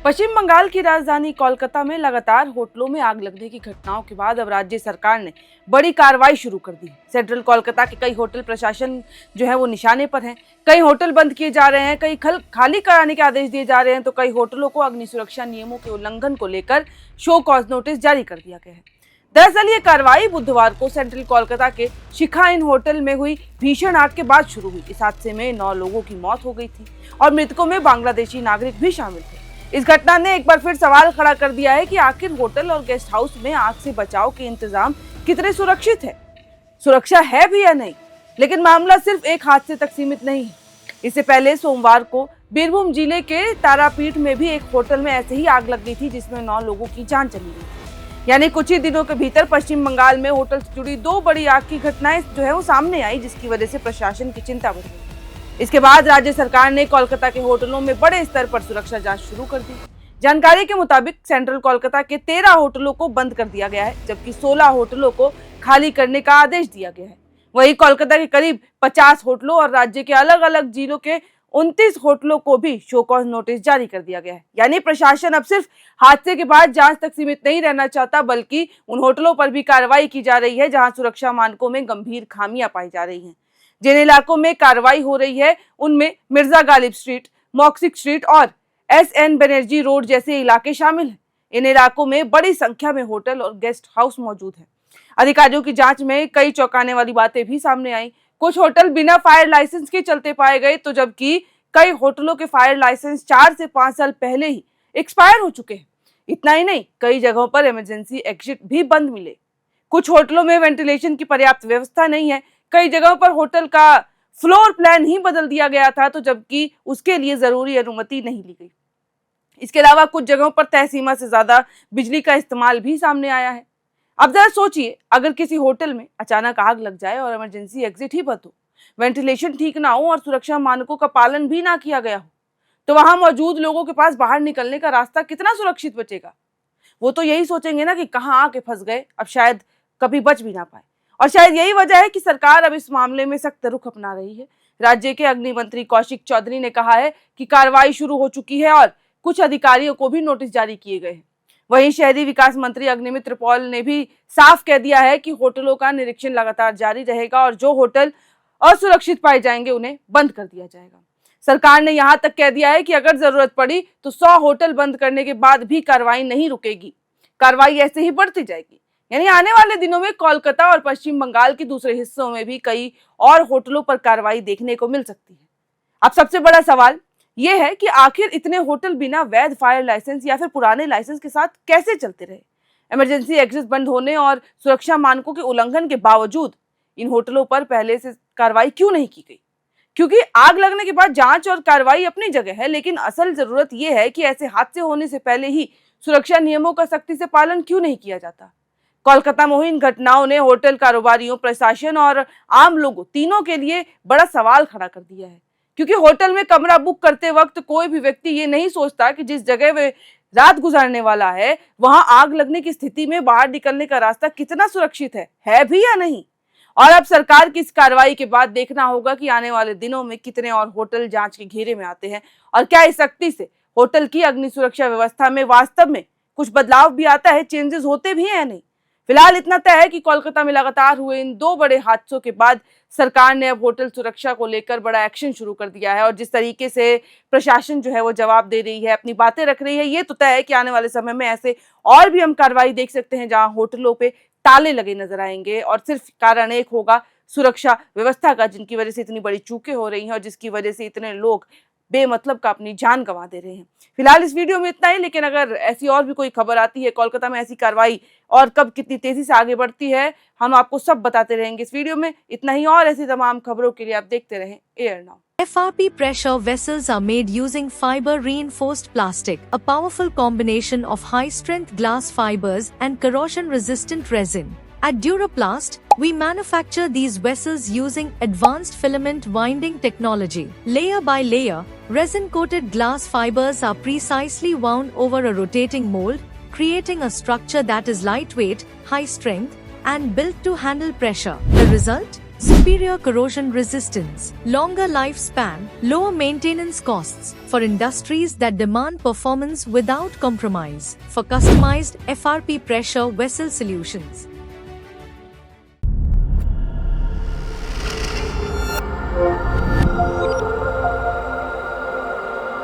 पश्चिम बंगाल की राजधानी कोलकाता में लगातार होटलों में आग लगने की घटनाओं के बाद अब राज्य सरकार ने बड़ी कार्रवाई शुरू कर दी। सेंट्रल कोलकाता के कई होटल प्रशासन जो है वो निशाने पर हैं। कई होटल बंद किए जा रहे हैं, कई खाली कराने के आदेश दिए जा रहे हैं, तो कई होटलों को अग्नि सुरक्षा नियमों के उल्लंघन को लेकर शो कॉज नोटिस जारी कर दिया गया है। दरअसल ये कार्रवाई बुधवार को सेंट्रल कोलकाता के शिखा इन होटल में हुई भीषण आग के बाद शुरू हुई। इस हादसे में 9 लोगों की मौत हो गई थी और मृतकों में बांग्लादेशी नागरिक भी शामिल थे। इस घटना ने एक बार फिर सवाल खड़ा कर दिया है कि आखिर होटल और गेस्ट हाउस में आग से बचाव के इंतजाम कितने सुरक्षित है, सुरक्षा है भी या नहीं। लेकिन मामला सिर्फ एक हादसे तक सीमित नहीं है। इससे पहले सोमवार को बीरभूम जिले के तारापीठ में भी एक होटल में ऐसे ही आग लग गई थी, जिसमें 9 लोगों की जान चली गई। यानी कुछ ही दिनों के भीतर पश्चिम बंगाल में होटल से जुड़ी 2 बड़ी आग की घटनाएं जो है वो सामने आई, जिसकी वजह से प्रशासन की चिंता बढ़ गई। इसके बाद राज्य सरकार ने कोलकाता के होटलों में बड़े स्तर पर सुरक्षा जांच शुरू कर दी। जानकारी के मुताबिक सेंट्रल कोलकाता के 13 होटलों को बंद कर दिया गया है, जबकि 16 होटलों को खाली करने का आदेश दिया गया है। वहीं कोलकाता के करीब 50 होटलों और राज्य के अलग अलग जिलों के 29 होटलों को भी शो कॉज नोटिस जारी कर दिया गया है। यानी प्रशासन अब सिर्फ हादसे के बाद जांच तक सीमित नहीं रहना चाहता, बल्कि उन होटलों पर भी कार्रवाई की जा रही है जहां सुरक्षा मानकों में गंभीर खामियां पाई जा रही हैं। जिन इलाकों में कार्रवाई हो रही है उनमें मिर्जा गालिब स्ट्रीट, मॉक्सिक स्ट्रीट और SN बनर्जी रोड जैसे इलाके शामिल हैं। इन इलाकों में बड़ी संख्या में होटल और गेस्ट हाउस मौजूद हैं। अधिकारियों की जांच में कई चौंकाने वाली बातें भी सामने आई। कुछ होटल बिना फायर लाइसेंस के चलते पाए गए, तो जबकि कई होटलों के फायर लाइसेंस 4 से 5 साल पहले ही एक्सपायर हो चुके हैं। इतना ही नहीं, कई जगहों पर इमरजेंसी एग्जिट भी बंद मिले। कुछ होटलों में वेंटिलेशन की पर्याप्त व्यवस्था नहीं है। कई जगहों पर होटल का फ्लोर प्लान ही बदल दिया गया था, तो जबकि उसके लिए जरूरी अनुमति नहीं ली गई। इसके अलावा कुछ जगहों पर तय सीमा से ज्यादा बिजली का इस्तेमाल भी सामने आया है। अब जरा सोचिए, अगर किसी होटल में अचानक आग लग जाए और इमरजेंसी एग्जिट ही बंद हो, वेंटिलेशन ठीक ना हो और सुरक्षा मानकों का पालन भी ना किया गया हो, तो वहां मौजूद लोगों के पास बाहर निकलने का रास्ता कितना सुरक्षित बचेगा। वो तो यही सोचेंगे ना कि कहाँ आके फंस गए, अब शायद कभी बच भी ना पाए। और शायद यही वजह है कि सरकार अब इस मामले में सख्त रुख अपना रही है। राज्य के अग्नि मंत्री कौशिक चौधरी ने कहा है कि कार्रवाई शुरू हो चुकी है और कुछ अधिकारियों को भी नोटिस जारी किए गए हैं। वहीं शहरी विकास मंत्री अग्निमित्र पॉल ने भी साफ कह दिया है कि होटलों का निरीक्षण लगातार जारी रहेगा और जो होटल असुरक्षित पाए जाएंगे उन्हें बंद कर दिया जाएगा। सरकार ने यहाँ तक कह दिया है कि अगर जरूरत पड़ी तो 100 होटल बंद करने के बाद भी कार्रवाई नहीं रुकेगी, कार्रवाई ऐसे ही बढ़ती जाएगी। यानी आने वाले दिनों में कोलकाता और पश्चिम बंगाल के दूसरे हिस्सों में भी कई और होटलों पर कार्रवाई देखने को मिल सकती है। अब सबसे बड़ा सवाल यह है कि आखिर इतने होटल बिना वैध फायर लाइसेंस या फिर पुराने लाइसेंस के साथ कैसे चलते रहे। इमरजेंसी एग्जिट बंद होने और सुरक्षा मानकों के उल्लंघन के बावजूद इन होटलों पर पहले से कार्रवाई क्यों नहीं की गई। क्योंकि आग लगने के बाद जांच और कार्रवाई अपनी जगह है, लेकिन असल जरूरत यह है कि ऐसे हादसे होने से पहले ही सुरक्षा नियमों का सख्ती से पालन क्यों नहीं किया जाता। कोलकाता में हुई इन घटनाओं ने होटल कारोबारियों, प्रशासन और आम लोगों तीनों के लिए बड़ा सवाल खड़ा कर दिया है। क्योंकि होटल में कमरा बुक करते वक्त कोई भी व्यक्ति ये नहीं सोचता कि जिस जगह वे रात गुजारने वाला है वहां आग लगने की स्थिति में बाहर निकलने का रास्ता कितना सुरक्षित है भी या नहीं। और अब सरकार की इस कार्रवाई के बाद देखना होगा कि आने वाले दिनों में कितने और होटल जांच के घेरे में आते हैं और क्या इस सख्ती से होटल की अग्नि सुरक्षा व्यवस्था में वास्तव में कुछ बदलाव भी आता है, चेंजेस होते भी हैं या नहीं। फिलहाल इतना तय है कि कोलकाता में लगातार हुए इन 2 बड़े हादसों के बाद सरकार ने अब होटल सुरक्षा को लेकर बड़ा एक्शन शुरू कर दिया है और जिस तरीके से प्रशासन जो है वो जवाब दे रही है, अपनी बातें रख रही है, ये तो तय है कि आने वाले समय में ऐसे और भी हम कार्रवाई देख सकते हैं जहां होटलों पे ताले लगे नजर आएंगे और सिर्फ कारण एक होगा सुरक्षा व्यवस्था का, जिनकी वजह से इतनी बड़ी चूकें हो रही हैं और जिसकी वजह से इतने लोग बेमतलब का अपनी जान गंवा दे रहे हैं। फिलहाल इस वीडियो में इतना ही, लेकिन अगर ऐसी और भी कोई खबर आती है, कोलकाता में ऐसी कार्रवाई और कब कितनी तेजी से आगे बढ़ती है, हम आपको सब बताते रहेंगे इस वीडियो में। इतना ही, और ऐसी तमाम खबरों के लिए आप देखते रहें air now. FRP pressure vessels are made using fiber reinforced plastic, a powerful combination of high strength glass fibers and corrosion resistant resin. At Duraplast, we manufacture these vessels using advanced filament winding technology. Layer by layer, resin-coated glass fibers are precisely wound over a rotating mold, creating a structure that is lightweight, high strength, and built to handle pressure. The result? superior corrosion resistance, longer lifespan, lower maintenance costs for industries that demand performance without compromise. For customized FRP pressure vessel solutions,